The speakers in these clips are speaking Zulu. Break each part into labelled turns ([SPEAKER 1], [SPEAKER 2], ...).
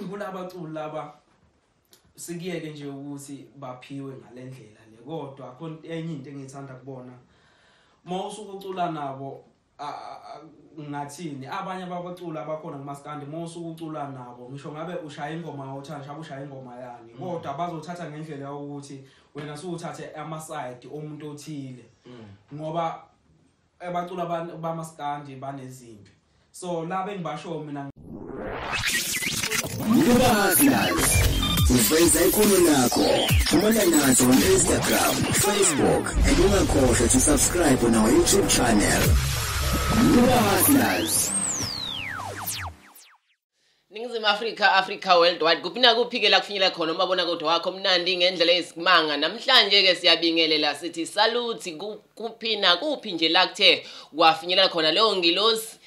[SPEAKER 1] ngikhumbula abaculi laba sikiyeke nje ukuthi baphiwe ngalendlela le kodwa khona enye into engithanda kubona mawusuka ucula nabo ngathini abanye abaculi abakhona kuMaskandi mawusuka ucula nabo ngisho ngabe ushaya ingoma yothanda shabe ushaya ingoma yani kodwa bazothatha ngendlela ukuthi wena usuthathe ama-side omuntu othile ngoba abaculi bamaskandi banezimpi so laba engibasho mina
[SPEAKER 2] uveza ikhono lakho xhumana nathi on Instagram, Facebook and ungakhohlwa to subscribe on our YouTube channel.
[SPEAKER 3] Ningizimu Africa worldwide kuphina kuphike la kufinyela khona umabona kodwa wakho mnandi ngendlela ezisimanga namhlanje ke siyabingelela sithi saluti kuphina kuphi nje la kuthe kwafinyelela khona leyo ngilosi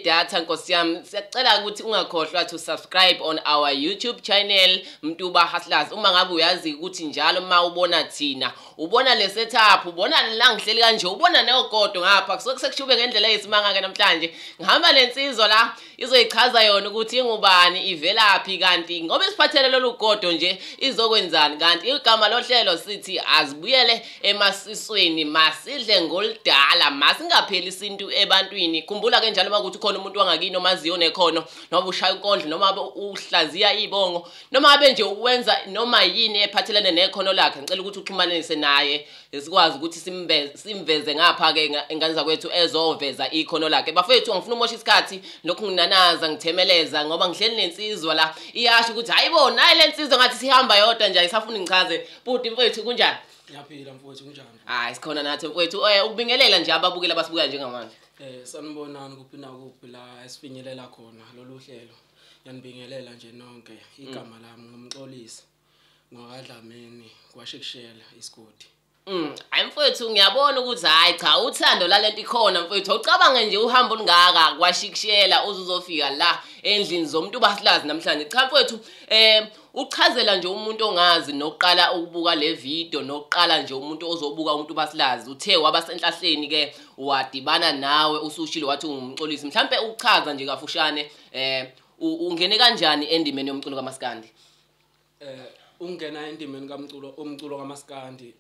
[SPEAKER 3] data nkosi yami siyacela ukuthi ungakhohlwa to subscribe on our YouTube channel Mduba Hustlers uma ngabe uyazi ukuthi njalo uma ubona thina ubona le setup ubona la ngihleli kanje ubona negodo ngapha kusekushube ngendlela ezisimanga ke namhlanje ngihamba lensizwa la izoyichaza yona ukuthi ingubani ivelaphi kanti ngoba isiphathele lolu godo nje izokwenzani kanti igama lohlelo sithi Azibuyele Emasisweni masidle ngolidala masingapheli isintu ebantwini khumbula ke njalo ukuthi khona umuntu wangakini omaziyo nekhono noma ushaya inkondlo noma uhlaziya ibongo noma abe nje uwenza noma yini ephathelene nekhono lakhe ngicela ukuthi uxhumanise naye sikwazi ukuthi simveze ngapha ke ingane zakwethu ezoveza ikhono lakhe bafethu ngifuna umosha isikhathi lokhu nginanaza ngitemeleza ngoba ngihleli nensizwa la iyasho ukuthi hayibo nayi lensizwa ngathi sihamba yodwa nje ayisafuni ngichaze buti mfethu kunjani
[SPEAKER 1] ngiyaphila mfowethu kunjani
[SPEAKER 3] hayi sikhona nathi mfethu ukubingelela nje ababukela basibuka njengamanje
[SPEAKER 1] sanibonani kuphina kuphi la esifinyelela khona lolu hlelo yanibingelela nje nonke igama lami ngumxolisi ngokadlamini kwashekishela isigodi
[SPEAKER 3] hayi mfowethu ngiyabona ukuthi hayi cha uthando lalento ikhona mfowethu ucabange nje uhamba olungaka kwashikishela uzofika la endlini zomuntu basilazi namhlanje cha mfowethu uchazela nje umuntu ongazi nokuqala ukubuka le video nokuqala nje umuntu ozobuka umuntu basilazi uthe wabasenhlahleni ke wadibana nawe usushilo wathi ungumxolisi mhlambe uchaza nje kafushane ungene kanjani endimeni yomculo kaMaskandi
[SPEAKER 1] ungena endimeni umculo kaMaskandi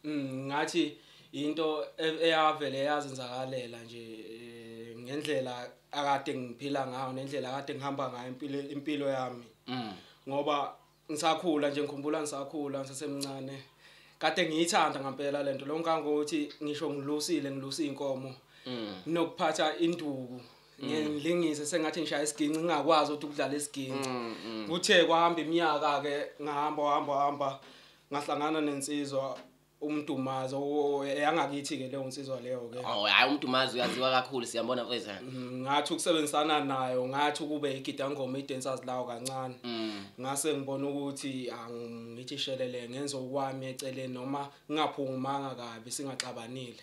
[SPEAKER 1] ngathi into eyavele yazenzakalela nje ngendlela akade ngiphila ngayo nendlela akade ngihamba ngayo impilo yami ngoba ngisakhula nje ngikhumbula ngisakhula ngisemncane kade ngiyithanda ngempela lento lonke ngokuthi ngisho ngilusi inkomo nokuphatha induku ngilingise sengathi ngishaya isiginci ngingakwazi ukuthi ukudlala isiginci kuthe kwahamba iminyaka ke ngahamba ngahlangana nensizwa Mdumazi yangakithi ke leyo nsizwa leyo ke
[SPEAKER 3] hayi uMdumazi uyaziwa kakhulu siyambona mfethu
[SPEAKER 1] ngathi ukusebenzisana nayo ngathi kube igidangoma idancers lawo kancane ngase ngibona ukuthi angithi shelele ngenza okwami eceleni noma ngingaphungumanga kabi singaxabanile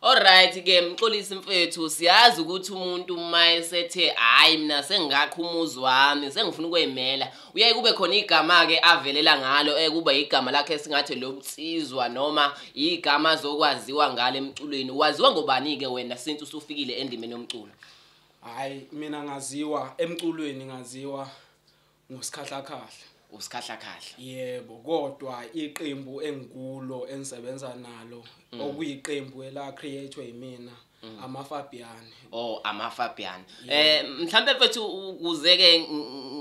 [SPEAKER 3] Alright ke mxolisi mfethu siyazi ukuthi umuntu mayesethe hayi mina sengakho umuzi wami sengifuna ukwemela uyaye kube khona igama ke avelela ngalo kuba igama lakhe singathi lobutsizwa noma igama zokwaziwa ngale emculweni waziwa ngobani ke wena since usufikile endimeni yomculo
[SPEAKER 1] hayi mina ngaziwa emculweni ngaziwa ngoSkhahlakhahle yebo kodwa iqembu engikulo engisebenza nalo okuyiqembu ela createwe yimina ama-Fabian
[SPEAKER 3] ama-Fabian mhlambe mfethu ukuzeke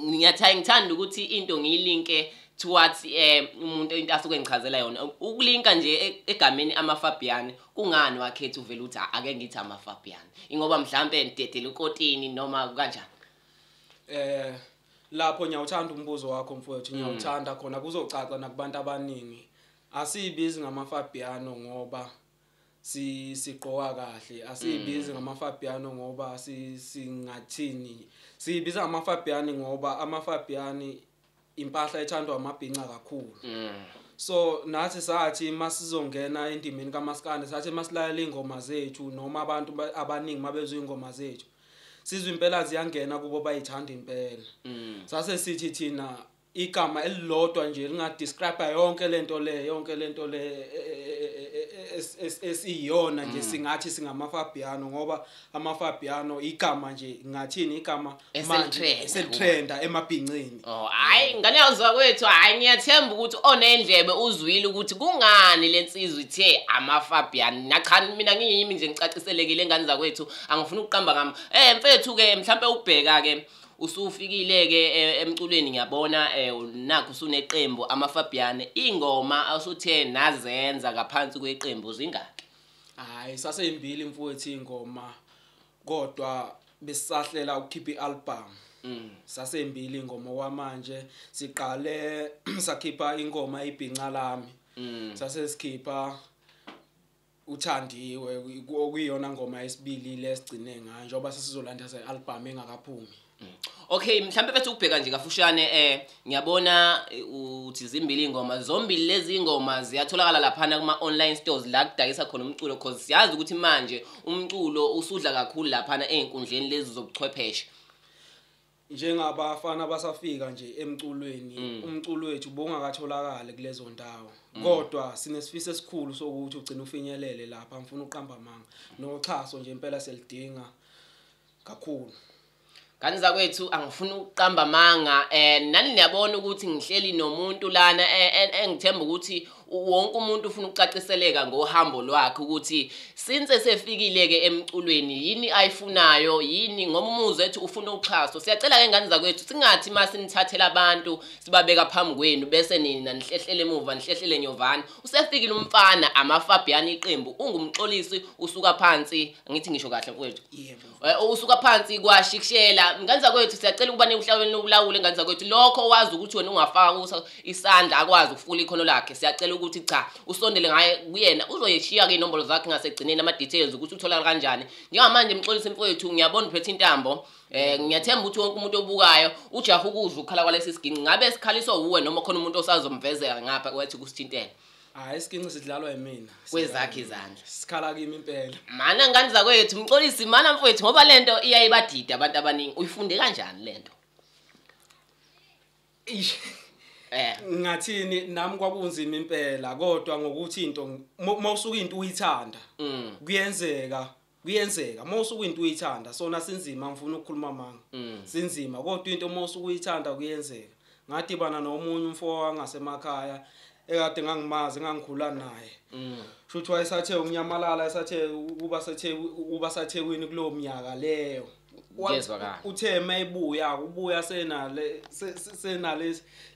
[SPEAKER 3] ngithanda ukuthi into ngiyilinke towards umuntu into asuke ngichazela yona ukulinka nje egameni ama-Fabian kungani wakhetha uvela uthi ake ngithi ama-Fabian ingoba mhlambe ndedela ukotini noma kanjani
[SPEAKER 1] lapho ngiyawuthanda umbuzo wakho mfowethu ngiyawuthanda khona kuzocaca nakubantu abaningi asibizi ngama-Fabiano ngoba siqoka kahle asibizi ngama-Fabiano ngoba singathini sibiza ngama-Fabiani ngoba ama-Fabiani impahla ethandwa amabhinca kakhulu so nathi sathi masizongena endimeni kaMaskandi sathi masilalela ingoma zethu noma abantu abaningi mabezwe ingoma zethu sizwe impela ziyangena kubo bayithanda impela sase sithi thina igama elilodwa nje lingadescribe yonke lento le esiyona nje singathi singamafabiano ngoba amafabiano igama nje ngathini igama manje eseltrenda emabhincini.
[SPEAKER 3] Oh hayi ngane yazwa kwethu hayi ngiyathemba ukuthi onendlebe uzwile ukuthi kungani lensizwe ithe amafabian cha mina ngiyimi nje ngicaciselekile ngane zakwethu angifuni ukuqamba ngami mfethu ke mhlambe ubheka ke usufikile ke emculweni ngiyabona nakho usuneqembu amafabiane ingoma asuthe nazenza ngaphansi kweqembu zingaki?
[SPEAKER 1] Hayi saseyimbili mfowethu ingoma kodwa besisahlela ukukhipha ialbum. Saseyimbili ingoma kwamanje siqale sakhipha ingoma ibhinca lami. Sasesikhipha uthandiwe okuyiyona ngoma yesibili lesigcine ngayo njengoba sesizolandisa ialbum engakaphumi.
[SPEAKER 3] Okay mhlambe bese ukubheka nje kafushane ngiyabona uthi zimbili ingoma zombili lezi ingoma ziyatholakala lapha kuma online stores la kudayisa khona umculo because siyazi ukuthi manje umculo usudla kakhulu lapha einkundleni lezi zobuchwepheshe.
[SPEAKER 1] Njengabafana basafika nje emculweni umculo wethu bongakatholakala kulezo ndawo kodwa sinesifiso esikhulu sokuthi ugcina ufinyelele lapha ngifuna uqamba manga nochaso nje impela selidinga kakhulu.
[SPEAKER 3] Kanza kwethu angifuni ukuqamba manga nani niyabona ukuthi ngihleli nomuntu lana engithemba ukuthi wonke umuntu ufuna ukucaciseleka ngohambo lwakhe ukuthi since sefikile ke emculweni yini ayifunayo yini ngoba umuzi wethu ufuna uxhaso siyacela ke ngane zakwethu singathi mase nithathela abantu sibabeka phambi kwenu bese nina nihlehlele emuva nihlehlele nyovana usefikile umfana amafabian iqembu ungumxolisi usuka phansi ngithi ngisho kahle mfowethu yebo usuka phansi kwashikishela ngane zakwethu siyacela ukuba nehlawuleni lokulawula ngane zakwethu lokho wazi ukuthi wena ungafaka isandla akwazi ukufula ikhono lakhe siyacela ukuthi cha usondele ngaye kuyena uzoyeshiya ke inombolo zakhe ngasegcineni ama details ukuthi uthola kanjani njengamanje mxolisi mfowethu ngiyabona uphethe intambo ngiyathemba ukuthi wonke umuntu obukayo ujaha ukuzwa ukhala kwalesi siginci ngabe sikhaliso uwe noma khona umuntu osazomvezela ngapha wathi kusithintela.
[SPEAKER 1] Hayi isiginci sidlalwa yimina
[SPEAKER 3] kwezakhe izandla
[SPEAKER 1] sikhala kimi impela
[SPEAKER 3] mana ngane zakwethu mxolisi mana mfowethu ngoba lento iyayibadida abantu abaningi uyifunde kanjani lento?
[SPEAKER 1] Ngathini nami kwakunzima impela kodwa ngokuthi into mawusuka into uyithanda kuyenzeka mawusuka into uyithanda sona sinzima ngifuna ukukhuluma manga sinzima kodwa into mawusuka uyithanda kuyenzeka ngadibana nomunye umfowabo wangasemakhaya ekade ngangimazi ngangikhula naye futhi wayesathe unyamalala esathe uba sathekwini kulo mnyaka leyo uthe mayibuya ubuya senale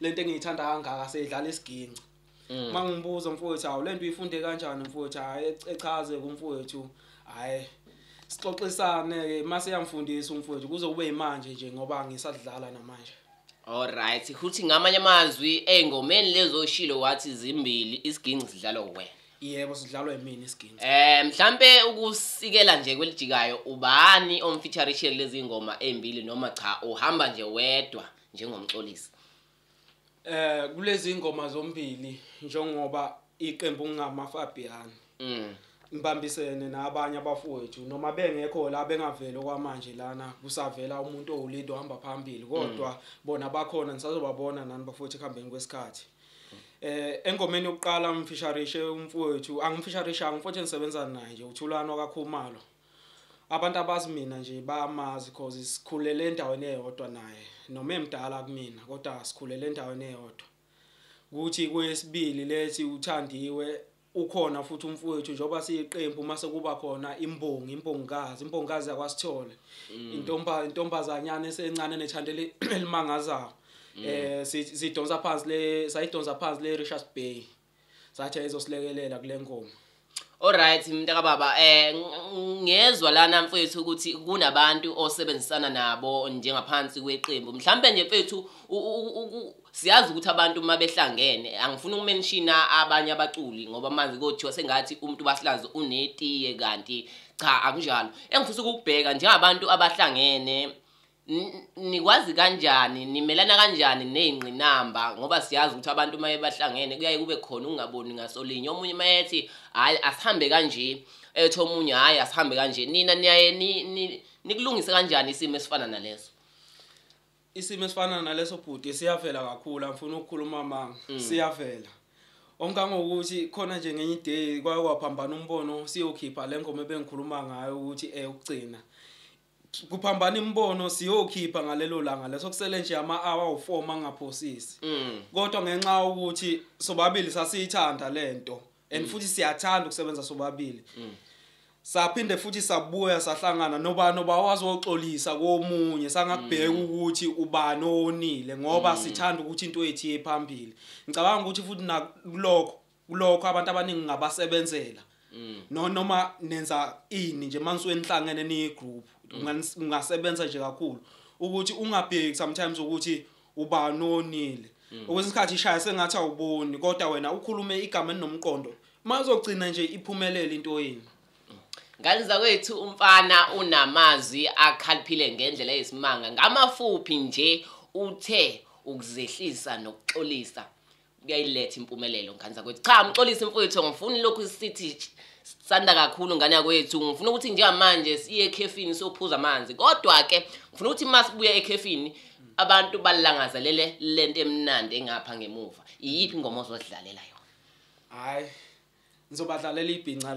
[SPEAKER 1] lento engiyithanda kangaka sedlala isiginci mangibuza mfowethu awu lento uyifunde kanjani mfowethu hayi echaze kumfowethu hayi sixoxisane ke mase yamfundisa umfowethu kuze kube imanje nje ngoba ngisadlala namanje.
[SPEAKER 3] Alright futhi ngamanye amazwi engomeni lezo shilo wathi zimbili isiginci sidlalwa wena.
[SPEAKER 1] Yebo sidlalwa yimini isiginci.
[SPEAKER 3] Mhlambe ukusikela nje kwelijikayo ubani omfeaturishe lezi ngoma embili noma cha uhamba nje wedwa njengomxolisi?
[SPEAKER 1] Kulezi ngoma zombili njengoba iqembu ngamafabian ngibambisene nabanye abafowethu noma bengekho la bengavela kwamanje lana kusavela umuntu owuleader ohamba phambili kodwa bona bakhona nisazobabona nani bafowethu ekhambeni kwesikhathi. Engomeni yokuqala umfeaturishe umfowethu angimfeaturisha ngifothe nisebenza naye nje uthulano kakhumalo abantu abazi mina nje bamazi because sikhulele endaweni eyodwa naye noma emdala kumina kodwa sikhulele endaweni eyodwa ukuthi kwesibili lethi uthandiwe ukhona futhi umfowethu njoba siyiqembu mase kuba khona imbongazi yakwasithole intombazanyana esencane nethandele elimangazayo sidonsa phansi sayidonsa phansi le Richards Bay sathi izosilekelela kule ngoma.
[SPEAKER 3] Alright mntaka baba ngezwe lana mfethu ukuthi kunabantu osebenzisana nabo njengaphansi kweqembu mhlambe nje mfethu siyazi ukuthi abantu mabehlangene angifuni ukumenshina abanye abaculi ngoba manje kothiwa sengathi umuntu basilazi unetiye kanti cha akunjalo engifisa ukubheka njengabantu abahlangene nikwazi kanjani nimelana kanjani nezingqinamba ngoba siyazi ukuthi abantu maye bahlangene kuyaye kube khona ungaboni ngasolinye omunye mayethi hayi asihambe kanje ethi omunye hayi asihambe kanje nina niyaye nikulungise kanjani isimo esifana naleso?
[SPEAKER 1] isimo esifana naleso bhuti siyavela kakhulu angifuna ukukhuluma manga siyavela ongangokuthi khona nje ngenye day kwaphambana umbono siyokhipha lengoma ebengikhuluma ngayo ukuthi ukugcina kuphambana imbono siyokhipha ngalelo langa leso kusele nje ama-hour u4 mangaphosisi kodwa ngenxa ukuthi sobabili sasiyithanda lento and futhi siyathanda ukusebenza sobabili saphinde futhi sabuya sahlangana nobani obawazi ukuxolisa komunye sangakubheka ukuthi ubani onile ngoba sithanda ukuthi into yethu iyephambili ngicabanga ukuthi futhi kulokho abantu abaningi ngabasebenzela noma nenza ini nje manisuke nihlangene ni group ungasebenza nje kakhulu ukuthi ungabheki sometimes ukuthi ubani onile okwesikhathi ishaya sengathi awuboni kodwa wena ukhulume igama enomqondo mazogcina nje iphumelele into yini.
[SPEAKER 3] Ngaliza kwethu umfana unamazwi akhaliphile ngendlela yesimanga ngamafuphi nje uthe ukuzehlisa nokuxolisa kuyayiletha impumelelo nganiza kwethu cha umxolisa mfowethu ngifuna lokhu sithi sanda kakhulu ngane yakwethu ngifuna ukuthi njengamanje siye ekhefini sophuza amanzi kodwa ke ngifuna ukuthi masibuya ekhefini abantu balangazelele lento emnandi engapha ngemuva iyiphi ingoma ozodlalela yona?
[SPEAKER 1] Hayi ngizobadlalela ibhinca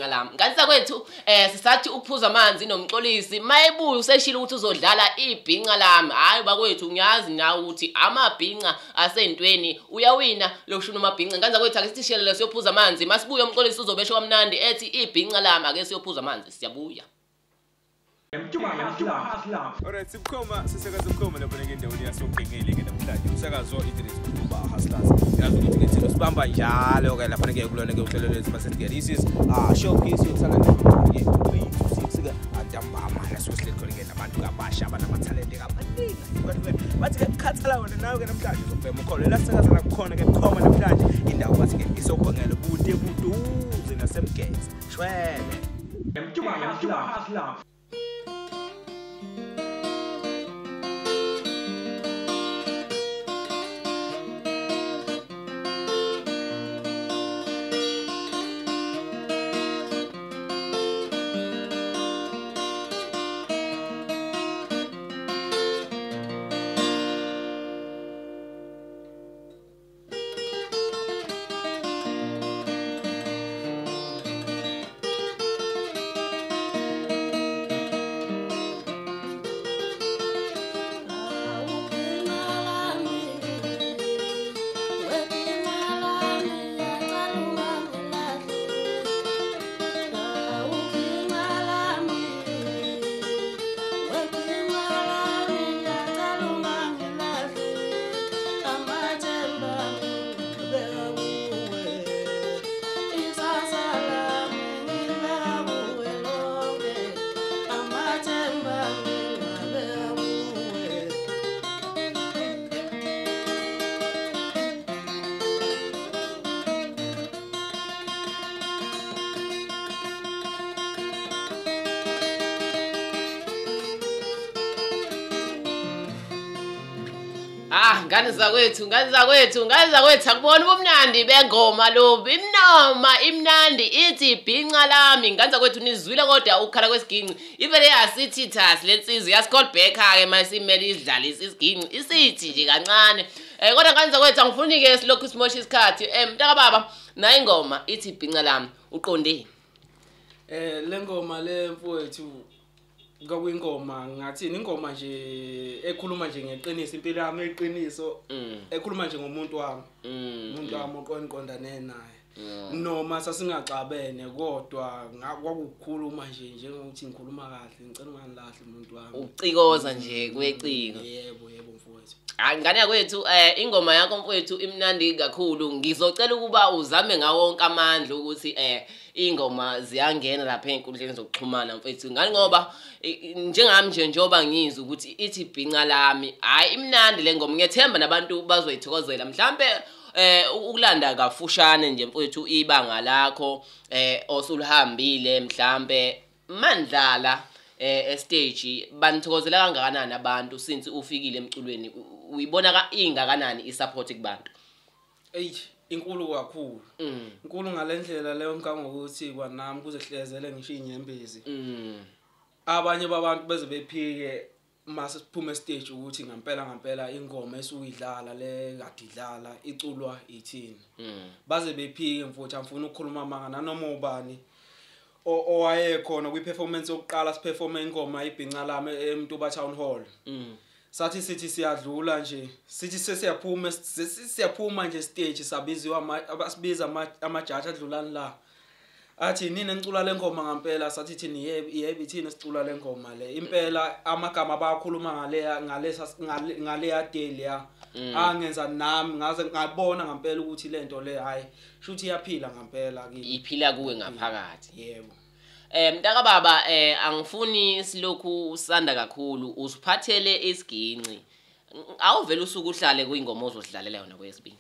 [SPEAKER 1] lami
[SPEAKER 3] nganisa kwethu sisathi ukuphuza amanzi nomxolisi mayebuya useshila ukuthi uzodlala ibhinca lami hayi bakwethu ngiyazi nawe ukuthi amabhinca asentweni uyawina lokushuna amabhinca nganisa kwethu ake sithishelele siyophuza amanzi masibuya umxolisi uzobesha kamnandi ethi ibhinca lami ake siyophuza amanzi siyabuya.
[SPEAKER 4] Alright, sibukhoma sisakaza ubukhoma lapha ngendaweni yasogengele ke namhlanje usakazo interest kuba hustlers yazi ukuthi ngithini sibamba njalo ke lapha ngeke kulona ke uhlelo lwethu masithi this is showcase yokuthanda ke 326 ke adambama la sosihle khona ke nabantu kabasha abanama talent kabaningi bathi ke khathala wena nawe ke namhlanje uzobhema ukholo la sisakaza la kukhona ke bukhoma namhlanje indawo bathi ke isogongela bude buduze nasemgezi shwele
[SPEAKER 3] Nganiza kwethu akubona ubumnandi bengoma lo imnandi ithi ibhinca lami nganiza kwethu nizwile kodwa ukukhala kwesiginci ivele yasithi thasi lensizwe yaSkholdla ke masimele idlala isiginci isithi nje kancane kodwa nganiza kwethu angifuni ke silokhu simosha isikhathi mntaka baba na ingoma ithi ibhinca lami uqondeni
[SPEAKER 1] lengoma le mfowethu kwakuyingoma ngathini ingoma nje ekhuluma nje ngeqiniso impilo yami eqiniso ekhuluma nje ngomuntu wami umuntu wami oqondane naye noma sasingaxabene kodwa kwakukhuluma nje njengokuthi ngikhuluma kahle ngicela unganilahle umuntu wami
[SPEAKER 3] ucikoza nje kweciko.
[SPEAKER 1] Yebo mfowethu
[SPEAKER 3] ngane yakwethu ingoma yakho mfowethu imnandi kakhulu ngizocela ukuba uzame ngawo wonke amandla ukuthi ingoma ziyangena lapha enkundleni zokuxhumana mfethu ngani ngoba njengami nje njoba ngizwe ukuthi ithi ibhinca lami hayi imnandi le ngoma ngiyethemba nabantu bazoyithokozela mhlambe ukulanda kafushane nje mfethu ibanga lakho osulihambile mhlambe mandlala stage banithokozela kangakanani abantu since ufikile emculweni uyibona ingakanani isupport kubantu?
[SPEAKER 1] Inkulu kakhulu inkulu ngalendlela leyo ngokuthi kwanami kuzehlezele ngisho inyembezi abanye babantu beze bephike mase siphume stage ukuthi ngampela ingoma esuyidlala le kadidlala iculwa ithini baze bephike mfuthu amfuna ukukhuluma amanga nanoma ubani owaye khona kwi performance yokuqala siperforme ingoma ibhinca lami eMtuba Town Hall sithi siyadlula nje sithi siyaphuma nje stage sabiziwa abasibiza amajaji adlulani la athi nini nicula lengoma ngampela sathi thini yebo ithina sicula lengoma le impela amagama bayakhuluma ngale yadeli ya angenza nami ngaze ngabona ngampela ukuthi lento le hayi shuthi iyaphila ngampela kimi
[SPEAKER 3] iphila kuwe ngaphakathi
[SPEAKER 1] yebo
[SPEAKER 3] mntaka baba angifuni silokhu usanda kakhulu usiphathele isiginci awuvela usuku uhlale kuyingoma ozodlalela yona kwesibili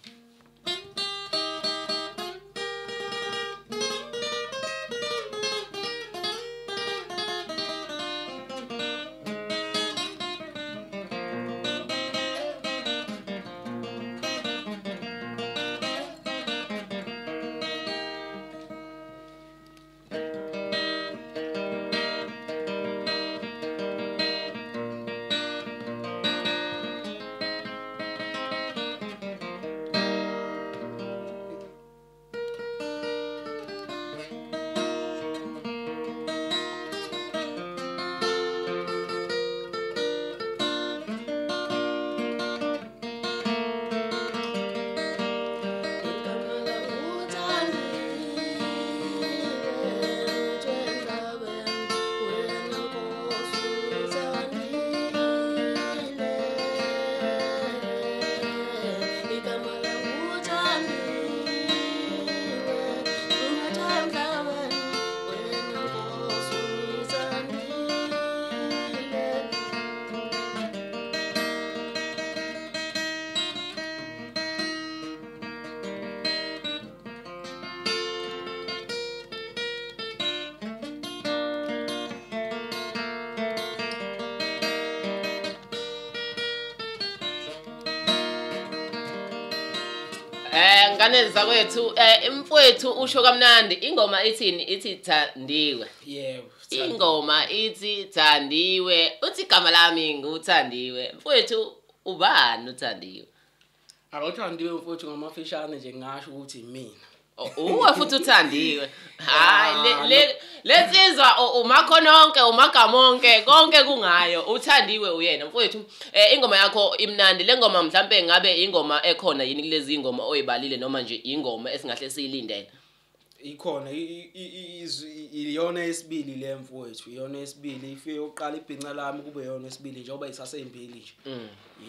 [SPEAKER 3] ngane zakwethu mfowethu usho kamnandi ingoma ithini ithi thandiwe
[SPEAKER 1] yebo
[SPEAKER 3] ingoma ithi thandiwe uthi igama lami nguthandiwe mfowethu ubani uthandiwe
[SPEAKER 1] akuthandiwe mfowethu ngamafishane nje ngasho ukuthi mina
[SPEAKER 3] uwe futhi uthandiwe hayi letsizwa umakhononke umagamonke konke kungayo uthandiwe uyena mfowethu ingoma yakho imnandi lengoma mhlambe ngabe ingoma ekhona yini kulezi ingoma oyibalile noma nje ingoma esingahle siyilindele
[SPEAKER 1] ikhona iyona esibili le mfowethu iyona esibili ifike uqala ibhinca lami kube yona esibili njengoba isasembili nje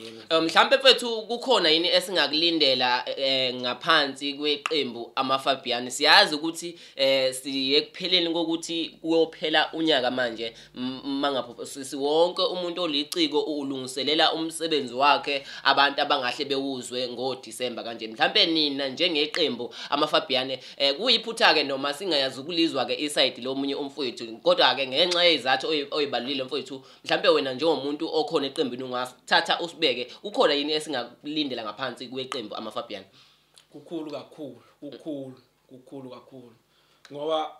[SPEAKER 3] yebo mhlambe mfethu kukhona yini esingakulindela ngaphansi kweqembu amaFabian siyazi ukuthi siye kupheleni kokuthi kuyophela unyaka manje mangapho siwonke umuntu oliciko ulungiselela umsebenzi wakhe abantu abangahle bewuzwe ngoDisemba kanje mhlambe nina njengeqembu amaFabian kuyiphutha ke noma singayazi ukulizwa ke iside lomunye umfowethu kodwa ke ngenxa yezathu oyibalulile mfowethu mhlambe wena njengomuntu okhona eqembini ungathatha usibeke kukhona yini esingakulindela ngaphansi kweqembu amaFabian
[SPEAKER 1] kukhulu kakhulu ngoba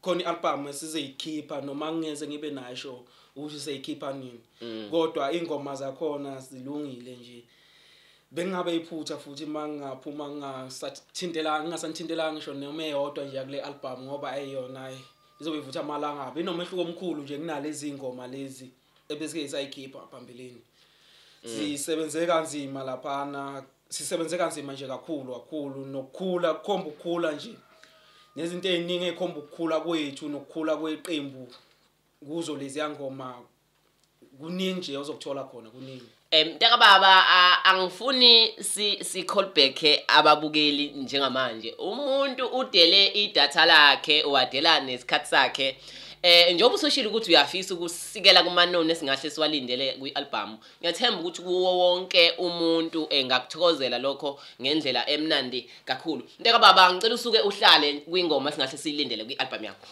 [SPEAKER 1] khona ialbum esizoyikhipha noma ngeze ngibe nayo show ukuthi sizoyikhipha nini kodwa ingoma zakhona zilungile nje bengabe iphutha futhi mangaphuma ngingasathintelanga ngisho noma eyodwa nje kule album ngoba ayiyona izobivutha amalanga abe inomehluko omkhulu nje kunalezi ingoma lezi ebesike sayikhipha phambilini sisebenze kanzima laphana sisebenze kanzima nje kakhulu nokukhula kukhomba ukukhula nje nezinto eziningi ekhomba ukukhula kwethu nokukhula kweqembu kuzo lezi ngoma kuningi nje ozokuthola khona kuningi
[SPEAKER 3] mntaka baba angifuni si call back ababukeli njengamanje umuntu udele idatha lakhe wadela nesikhathi sakhe njengoba usoshila ukuthi uyafisa ukusikela kumanoni esingahle siwalindele kwialbum ngiyathemba ukuthi kuwo wonke umuntu engakuthokozela lokho ngendlela emnandi kakhulu mntaka baba ngicela usuke uhlale kwingoma esingahle siyilindele kwialbum yakho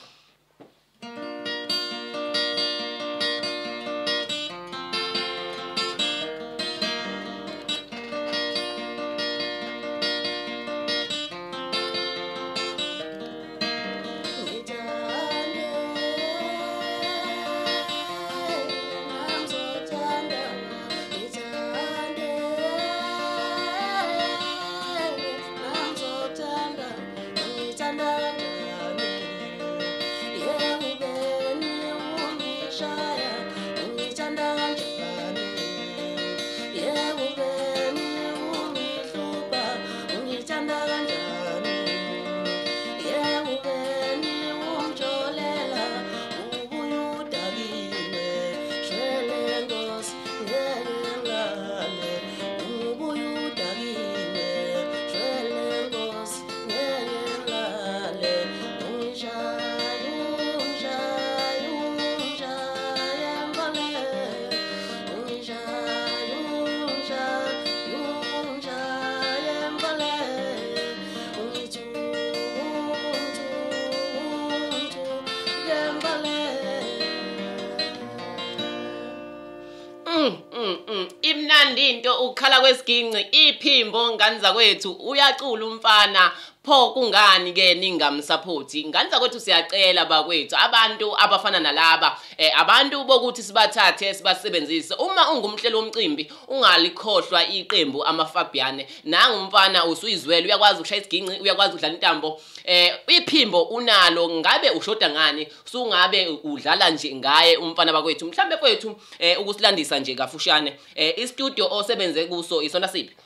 [SPEAKER 3] Imnandi into ukukhala kwesiginci iphimbo ngani zakwethu uyacula umfana pho kungani ke ningamsupport ngani zakwethu siyacela bakwethu abantu abafana nalaba abantu bokuthi sibathathe sibasebenzise uma ungumhlelo womcimbi ungalikhohlwa iqembu ama-Fabian nanga umfana usuyizwela uyakwazi ukushaya isiginci uyakwazi ukudlala intambo iphimbo unalo ngabe ushoda ngani sungabe udlala nje ngaye umfana bakwethu mhlambe kwethu ukusilandisa nje kafushane istudio osebenze kuso isona siphi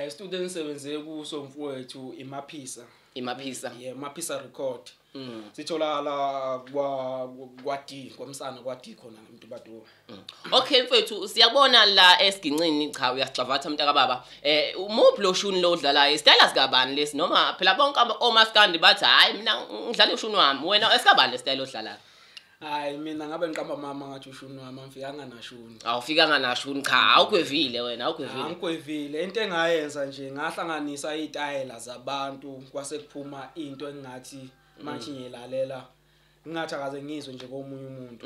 [SPEAKER 1] istudio engisebenze kuso mfowethu Imaphisa yeah Maphisa record sitholakala kwadi kwamsana kwadi khona eMtubatuwa
[SPEAKER 3] okay mfowethu siyabona la esigincini cha uyasicavatha mntaka baba umuphi lo shuni lo udlalayo isitayela sikabani lesi noma phela bonke omaskandi bathi hayi mina ngidlala ushuni wami wena esikabani lesitayela odlalayo
[SPEAKER 1] hayi mina ngabe ngiqamba mama ngathi ushuni wami angifikanga nashuni
[SPEAKER 3] awufikanga nashuni cha awukwevile wena awukwevile
[SPEAKER 1] angikwevile into engayenza nje ngahlanganisa izitayela zabantu kwasekuphuma into engathi manje ngilalela ngathi akaze ngizwe nje komunye umuntu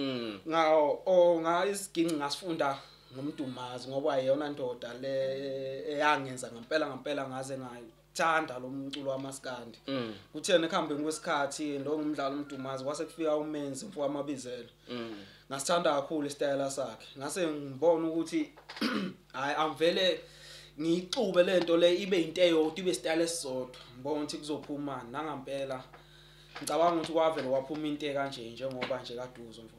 [SPEAKER 1] isiginci ngasifunda ngomdumazi ngoba ayona ndoda le eyangenza ngempela ngaze ngayithanda lo mculo wamaskandi kuthena ekuhambeni kwesikhathi lo ngumdlalo umdumazi kwase kufika umenzi mfo wamabizelo ngasithanda kakhulu isitayela sakhe ngase ngibona ukuthi hayi amvele ngixube lento le ibe into eyodwa ibe isitayela esisodwa ngibona ukuthi kuzophuma nangempela ngicabanga ukuthi kwavela waphuma into kanje njengoba nje kaduzo mfo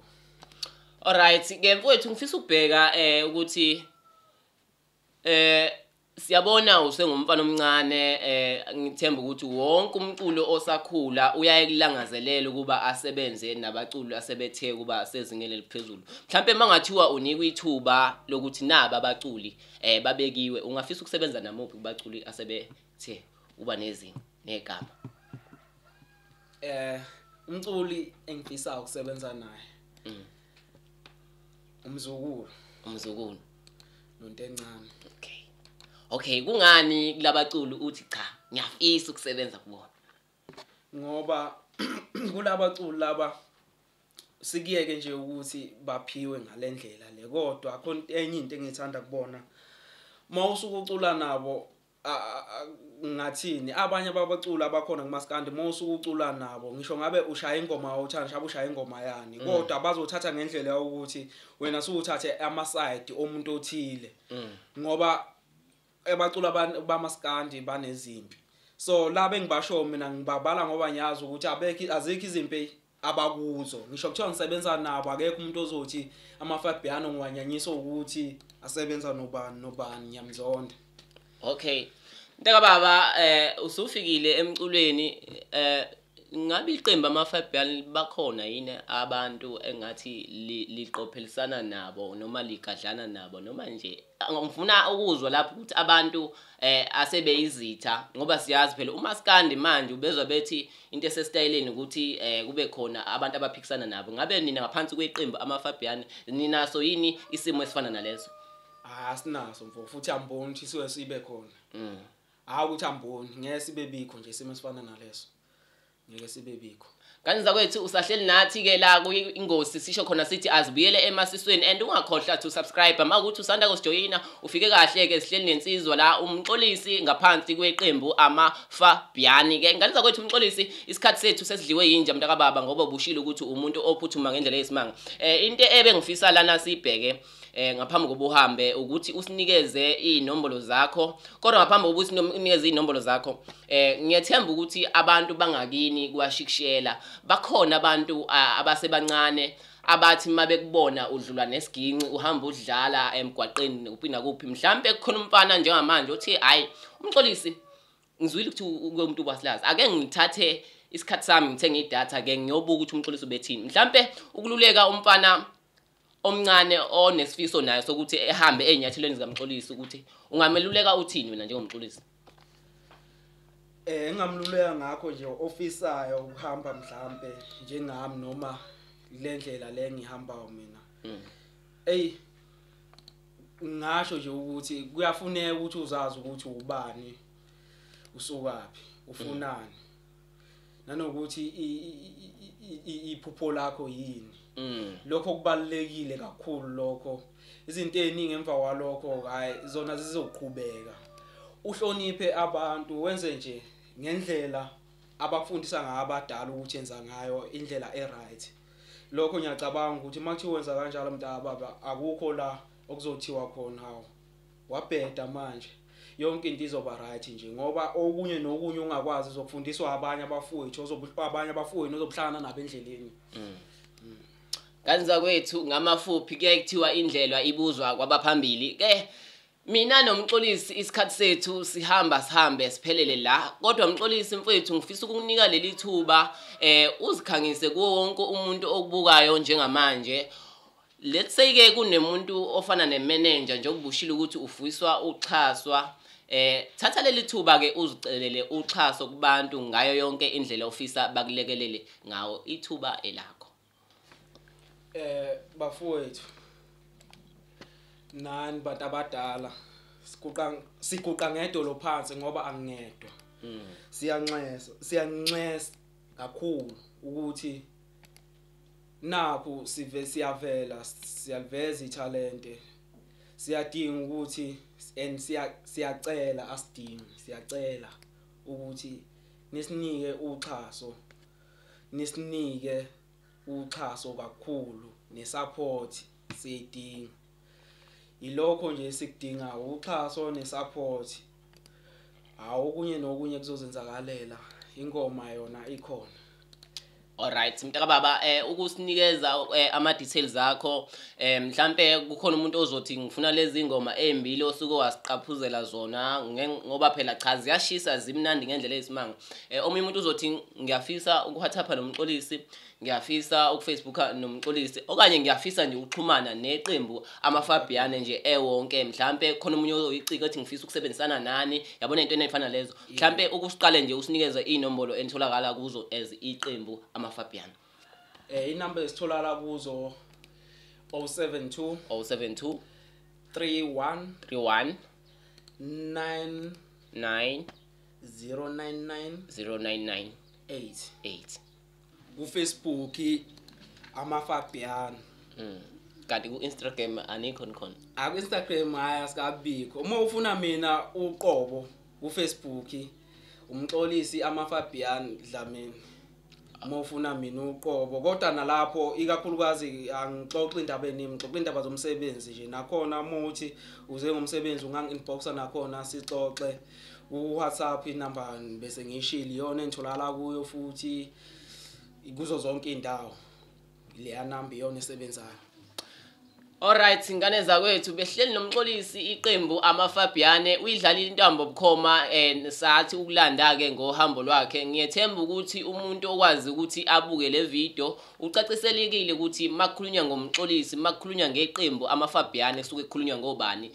[SPEAKER 3] alright ke mfowethu ngifisa ukubheka ukuthi siyabona usengumfana omncane ngithemba ukuthi wonke umculo osakhula uyayilangazelela kuba asebenze nabaculi asebethe kuba sezingene liphezulu mhlambe mangathiwa unikwe ithuba lokuthi naba abaculi babekiwe ungafisa ukusebenza namuphi kubaculi asebethe uba nezinga negama
[SPEAKER 1] umculi engifisa ukusebenza naye umzukulu nonto encane
[SPEAKER 3] okay kungani kulabaculi uthi cha ngiyafisa ukusebenza kubona
[SPEAKER 1] ngoba kulabaculi laba sikiyeke nje ukuthi baphiwe ngalendlela le kodwa khona enye into engithanda kubona mawusuka ucula nabo ngathini abanye ababaculi abakhona kumaskandi mawusuka ucula nabo ngisho ngabe ushaya ingoma awuthanda shabe ushaya ingoma yani kodwa bazothatha ngendlela ukuthi wena suthathe ama-side omuntu othile ngoba ebacula bamaskandi banezimpi so laba engibasho mina ngibabala ngoba ngiyazi ukuthi azikho izimpi abakuzo ngisho kuthiwa ngisebenza nabo akekho umuntu ozothi ama-Fabian ngiwanyanyisa ukuthi asebenza nobani ngiyamzonda
[SPEAKER 3] okay ntaka baba usufikile emculweni ngabe iqembu ama-Fabian bakhona yini abantu engathi liqophelisana nabo noma ligadlana nabo noma nje ngifuna ukuzwa lapho ukuthi abantu asebeyizitha ngoba siyazi phela umaskandi manje ubezwa bethi into esesitayeleni ukuthi kube khona abantu abaphikisana nabo ngabe nina ngaphansi kweqembu ama-Fabian ninaso yini isimo esifana naleso
[SPEAKER 1] asinaso mfo futhi amboni ukuthi sibe khona ukuthi amboni ngeke sibe bikho nje isimo esifana naleso ngeke sibe bikho
[SPEAKER 3] kanti zakwethu usahleli nathi ke la kuingosi sisho khona sithi azibuyele emasisweni and ungakhohlwa to subscribe makuthi usanda kusijoyina ufike kahle ke sihleli nensizwa la umxolisi ngaphansi kweqembu ama-Fabian ke ngani zakwethu umxolisi isikhathi sethu sesidliwe yinja mntaka baba ngoba ubushilo ukuthi umuntu ophuthuma ngendlela yesimanga into ebengifisa lana sibheke ngaphambi kobuhambe ukuthi usinikeze inombolo zakho kodwa ngaphambi kokuthi unikeze inombolo zakho ngiyethemba ukuthi abantu bangakini kwashikishela bakhona abantu abasebancane abathi mabekubona udlula nesiginci uhamba udlala emgwaqeni uphinda kuphi mhlambe kukhona umfana njengamanje uthi hayi umxolisi ngizwile ukuthi umuntu wasilazi ake ngithathe isikhathi sami ngithenge idatha ke ngiyobuka ukuthi umxolisi ubethini mhlambe ukululeka umfana omncane onesifiso nayo sokuthi ehambe enyathelweni zikamxolisi ukuthi ungameluleka uthini wena njengomxolisi
[SPEAKER 1] engamluleka ngakho nje ofisayo ukuhamba mhlambe njengami noma lendlela le ngihamba mina ngasho nje ukuthi kuyafuneka ukuthi uzazi ukuthi ubani usukaphi ufunani nanokuthi iphupho lakho yini lokho kubalekile kakhulu lokho izinto eziningi emva kwalokho hayi zona zizoqhubeka uhloniphe abantu wenze nje ngendlela abafundisa ngabadala ukuthi yenza ngayo indlela eright lokho ngiyacabanga ukuthi makuthiwa wenza kanjalo mntaba akukho la okuzothiwa khona hawo wabheda manje yonke into izoba right nje ngoba okunye nokunye ungakwazi uzokufundiswa abanye abafowethu abanye abafowethu ozobuhlangana nabo endleleni
[SPEAKER 3] kanza kwethu ngamafuphi kuye kuthiwa indlela ibuzwa kwabaphambili ke mina nomxolisi isikhathi sethu sihambe siphelele la kodwa umxolisi mfethu ngifisa ukukunika leli thuba uzikhangise kuwo wonke umuntu okubukayo njengamanje let's say ke kunemuntu ofana nemanager nje okubushila ukuthi ufuyiswa uxhaswa thatha leli thuba ke uzicelele uxhaso kubantu ngayo yonke indlela ofisa bakulekelele ngawo ithuba elakho
[SPEAKER 1] bafowethu nani bantu abadala siguqa ngedolo phansi ngoba angingedwa siyanxesa kakhulu ukuthi nakho siyaveza italente siyadinga ukuthi and siyacela asidingi siyacela ukuthi nisinike uxhaso kakhulu nesupport siyidinga ilokho nje sikudinga uxhaso nesupport awukunye nokunye kuzozenzakalela ingoma yona ikhona
[SPEAKER 3] alright mntaka baba ukusinikeza ama details akho mhlambe kukhona umuntu ozothi ngifuna lezi ngoma embili osuke wasiqaphuzela zona ngoba phela cha ziyashisa zimnandi ngendlela ezisimanga omunye umuntu uzothi ngiyafisa ukuWhatsApp nomxolisi ngiyafisa ukufacebook nomxolisi okanye ngiyafisa nje ukuxhumana neqembu amaFabian nje wonke mhlambe khona umunye oyicika ethi ngifisa ukusebenzisana nani yabona into enefana lezo mhlambe ukusiqale nje usinikeze inombolo enitholakala kuzo as iqembu amaFabian
[SPEAKER 1] inamba esitholakala kuzo 072 31 99 099 8 ku-Facebook amaFabian
[SPEAKER 3] kanti ku-Instagram anikho khona
[SPEAKER 1] aku-Instagram haya sikabikho uma ufuna mina uqobo ku-Facebook umxolisi amaFabian Dlamini uma ufuna mina uqobo kodwa nalapho ikakhulukazi angixoxa indaba eningi ngixoxa indaba zomsebenzi nje nakhona uma uthi uze ngomsebenzi ungangi-inboxa nakhona sixoxe ku-WhatsApp inamba bese ngishilo yona enitholakala kuyo futhi kuzo zonke indawo leya number iyona esebenzayo
[SPEAKER 3] alright ingane zakwethu behleli nomxolisi iqembu amaFabian uyidlalile intambo bukhoma sathi ukulanda ke ngohambo lwakhe ngiyethemba ukuthi umuntu okwazi ukuthi abuke le video ucaciselekile ukuthi makukhulunywa ngomxolisi makukhulunywa ngeqembu amaFabian esuke kukhulunywa ngobani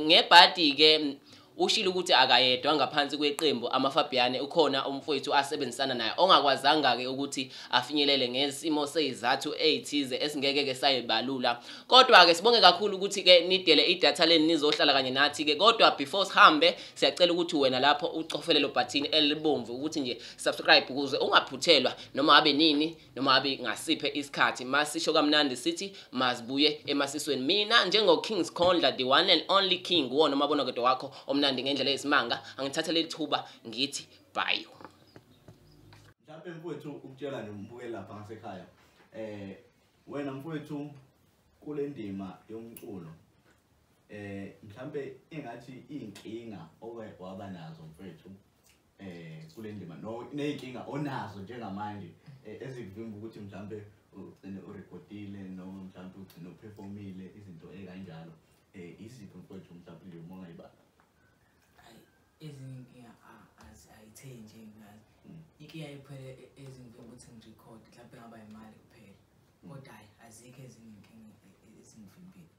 [SPEAKER 3] ngebhadi ke ushilo ukuthi akayedwa ngaphansi kweqembu amaFabian ukhona umfowethu asebenzisana naye ongakwazanga ke ukuthi afinyelele ngesimo sezathu ezithize esingeke ke sayibalula kodwa ke sibonge kakhulu ukuthi ke nidele idatha leni nizohlala kanye nathi ke kodwa before sihambe siyacela ukuthi wena lapho ucofele lo button elibomvu ukuthi nje subscribe ukuze ungaphuthelwa noma abe nini noma abe ngasiphe isikhathi masisho kamnandi sithi Mazibuye Emasisweni mina njengo King Skhondla the one and only king wona mabona kodwa wakho ngendlela esimanga angithatha leli thuba ngithi bye
[SPEAKER 5] mhlawumbe mfowethu ukutshela nombuke lapha ngasekhaya wena mfowethu kule ndima yomculo mhlawumbe engathi inkinga waba nazo mfowethu kule ndima no nezinkinga onazo njengamanje ezikuvimba ukuthi mhlawumbe ugcine urecordile noma mhlawumbe ugcine uperformile izinto ekanjalo izipho mfowethu mhlawumbe nje uma ungayibala
[SPEAKER 6] ezinkinga azayithenje ngazi ikinga iphele ezingivimba ukuthi ngirecord mhlawumbe ngaba imali kuphela kodwa hayi azikho ezinye inkinga ezingivimbile